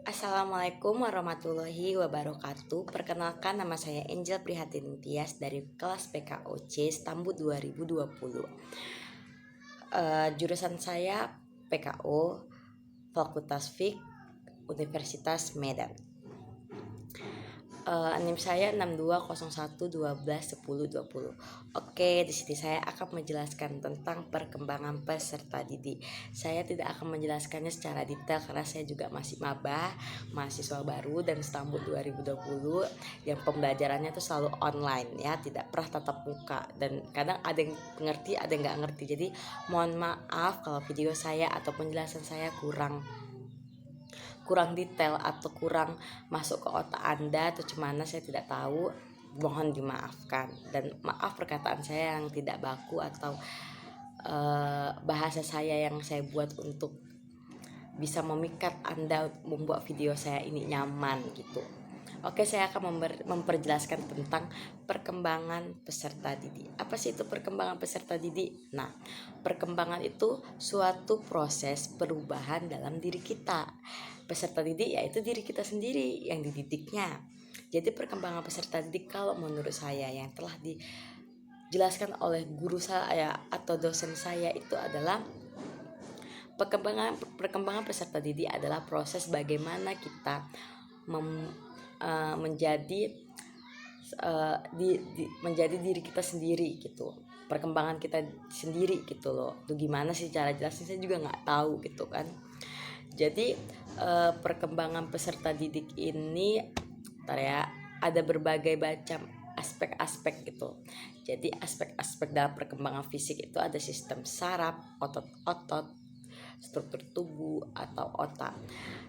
Assalamualaikum warahmatullahi wabarakatuh. Perkenalkan, nama saya Angel Prihatin Tias dari kelas PKOC Stambut 2020. Jurusan saya PKO, Fakultas Fik, Universitas Medan. NIM saya 6201121020. Oke, di sini saya akan menjelaskan tentang perkembangan peserta didik. Saya tidak akan menjelaskannya secara detail karena saya juga masih maba, mahasiswa baru dan Stambut 2020 yang pembelajarannya itu selalu online ya, tidak pernah tatap muka dan kadang ada yang ngerti, ada yang nggak ngerti. Jadi mohon maaf kalau video saya atau penjelasan saya kurang detail atau kurang masuk ke otak Anda atau gimana, saya tidak tahu, mohon dimaafkan. Dan maaf perkataan saya yang tidak baku atau bahasa saya yang saya buat untuk bisa memikat Anda membuat video saya ini nyaman gitu. Oke, saya akan memperjelaskan tentang perkembangan peserta didik. Apa sih itu perkembangan peserta didik? Nah, perkembangan itu suatu proses perubahan dalam diri kita. Peserta didik yaitu diri kita sendiri yang dididiknya. Jadi perkembangan peserta didik kalau menurut saya yang telah dijelaskan oleh guru saya atau dosen saya itu adalah perkembangan peserta didik adalah proses bagaimana kita menjadi diri kita sendiri gitu, perkembangan kita sendiri gitu loh. Itu gimana sih cara jelasnya, saya juga nggak tahu gitu kan. Jadi perkembangan peserta didik ini ada berbagai macam aspek-aspek gitu. Jadi aspek-aspek dalam perkembangan fisik itu ada sistem saraf, otot-otot, struktur tubuh atau otak.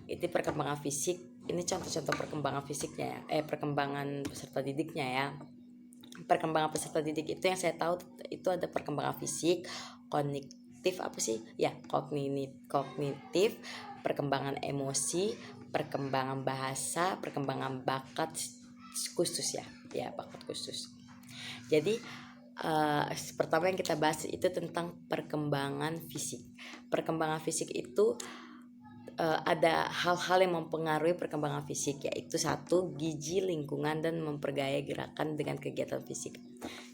Itu perkembangan fisik. Ini contoh-contoh perkembangan fisiknya ya, perkembangan peserta didiknya ya. Perkembangan peserta didik itu yang saya tahu itu ada perkembangan fisik, kognitif, kognitif, perkembangan emosi, perkembangan bahasa, perkembangan bakat khusus bakat khusus. Jadi pertama yang kita bahas itu tentang perkembangan fisik. Perkembangan fisik itu ada hal-hal yang mempengaruhi perkembangan fisik, yaitu 1. Gizi, lingkungan, dan mempergaya gerakan dengan kegiatan fisik.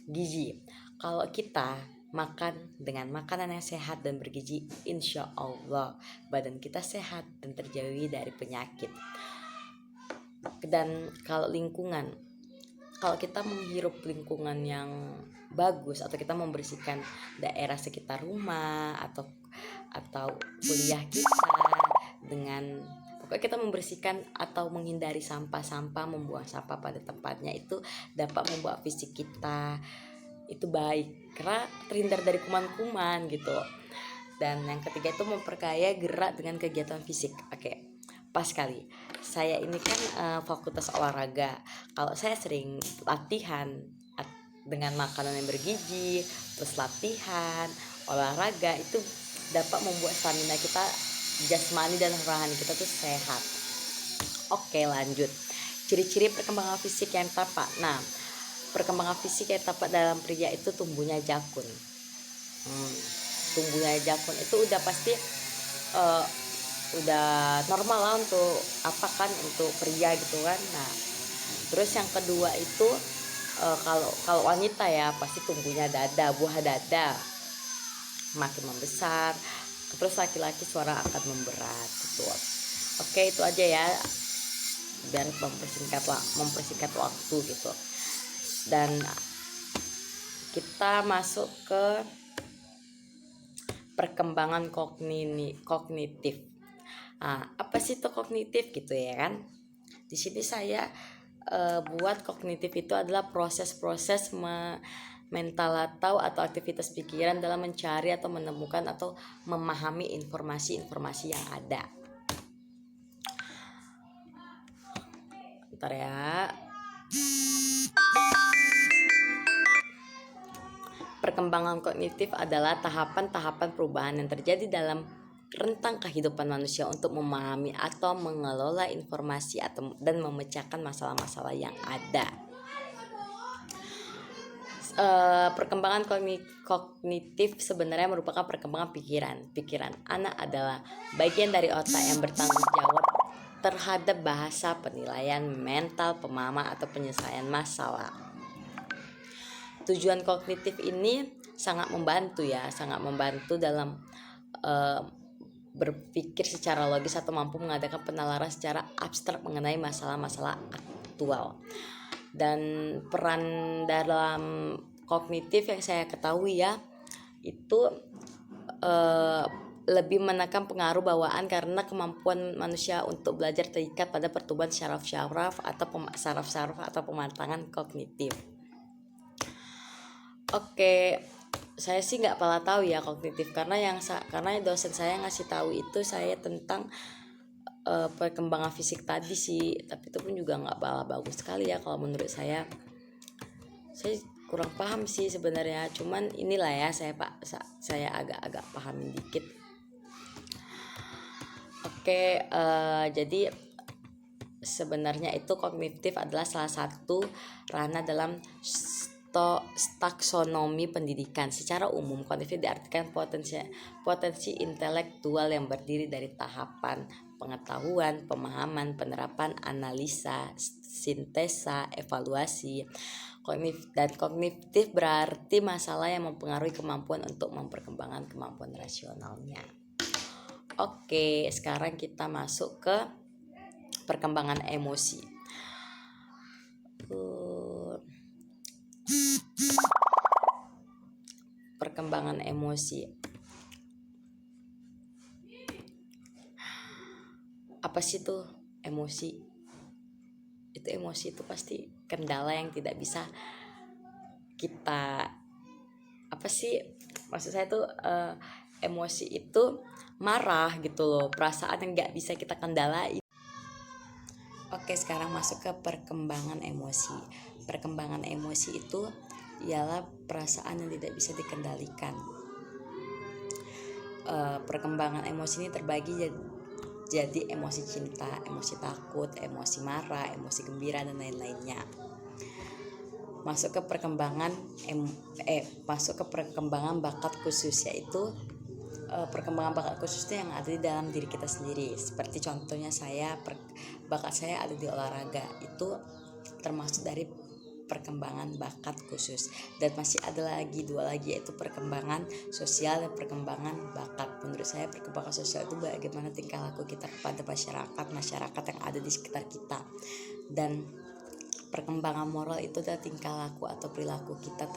Gizi, kalau kita makan dengan makanan yang sehat dan bergizi, insya Allah badan kita sehat dan terjauhi dari penyakit. Dan kalau lingkungan, kalau kita menghirup lingkungan yang bagus atau kita membersihkan daerah sekitar rumah atau kuliah kita dengan pokoknya kita membersihkan atau menghindari sampah-sampah, membuang sampah pada tempatnya, itu dapat membuat fisik kita itu baik karena terhindar dari kuman-kuman gitu. Dan yang ketiga itu memperkaya gerak dengan kegiatan fisik. Oke, pas sekali. Saya ini kan fakultas olahraga. Kalau saya sering latihan dengan makanan yang bergizi, terus latihan, olahraga, itu dapat membuat stamina kita, jasmani dan rohani kita tuh sehat. Oke, lanjut. Ciri-ciri perkembangan fisik yang tampak. Nah, perkembangan fisik yang tampak dalam pria itu tumbuhnya jakun. Tumbuhnya jakun itu udah pasti udah normal lah untuk untuk pria gitu kan. Nah, terus yang kedua itu kalau wanita ya pasti tumbuhnya dada, buah dada makin membesar. Terus laki-laki suara akan memberat gitu. Oke, itu aja ya biar mempersingkat waktu gitu. Dan kita masuk ke perkembangan kognitif. Apa sih itu kognitif gitu ya kan? Di sini saya buat kognitif itu adalah proses-proses mental atau aktivitas pikiran dalam mencari atau menemukan atau memahami informasi-informasi yang ada. Bentar ya. Perkembangan kognitif adalah tahapan-tahapan perubahan yang terjadi dalam rentang kehidupan manusia untuk memahami atau mengelola informasi dan memecahkan masalah-masalah yang ada. Perkembangan kognitif sebenarnya merupakan perkembangan pikiran. Pikiran anak adalah bagian dari otak yang bertanggung jawab terhadap bahasa, penilaian, mental, pemahaman atau penyelesaian masalah. Tujuan kognitif ini sangat membantu dalam berpikir secara logis atau mampu mengadakan penalaran secara abstrak mengenai masalah-masalah aktual. Dan peran dalam kognitif yang saya ketahui ya, itu lebih menekan pengaruh bawaan karena kemampuan manusia untuk belajar terikat pada pertumbuhan syaraf-syaraf atau pematangan kognitif. Oke, saya sih nggak pernah tahu ya kognitif karena dosen saya ngasih tahu itu saya tentang perkembangan fisik tadi sih, tapi itu pun juga nggak bagus sekali ya kalau menurut saya kurang paham sih sebenarnya, cuman inilah ya saya agak pahamin dikit. Oke, jadi sebenarnya itu kognitif adalah salah satu ranah dalam taksonomi pendidikan. Secara umum, kognitif diartikan potensi intelektual yang berdiri dari tahapan pengetahuan, pemahaman, penerapan, analisa, sintesa, evaluasi. Kognitif berarti masalah yang mempengaruhi kemampuan untuk memperkembangkan kemampuan rasionalnya. Oke, sekarang kita masuk ke perkembangan emosi. Perkembangan emosi. Apa sih tuh emosi? Emosi itu pasti kendala yang tidak bisa kita maksud saya tuh emosi itu marah gitu loh, perasaan yang nggak bisa kita kendaliin. Oke, sekarang masuk ke perkembangan emosi. Perkembangan emosi itu ialah perasaan yang tidak bisa dikendalikan. Perkembangan emosi ini terbagi jadi emosi cinta, emosi takut, emosi marah, emosi gembira dan lain-lainnya. Masuk ke perkembangan bakat khusus, yaitu perkembangan bakat khusus itu yang ada di dalam diri kita sendiri. Seperti contohnya bakat saya ada di olahraga, itu termasuk dari perkembangan bakat khusus. Dan masih ada dua lagi yaitu perkembangan sosial dan perkembangan bakat. Menurut saya perkembangan sosial itu bagaimana tingkah laku kita kepada masyarakat yang ada di sekitar kita. Dan perkembangan moral itu adalah tingkah laku atau perilaku kita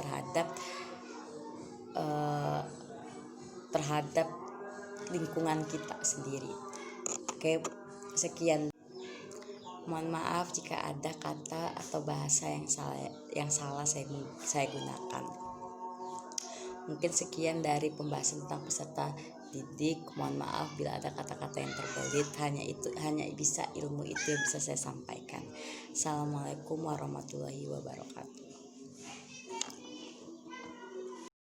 terhadap lingkungan kita sendiri. Oke, sekian. Mohon maaf jika ada kata atau bahasa yang salah saya gunakan. Mungkin sekian dari pembahasan tentang peserta didik. Mohon maaf bila ada kata-kata yang terbelit. Hanya bisa ilmu itu yang bisa saya sampaikan. Assalamualaikum warahmatullahi wabarakatuh.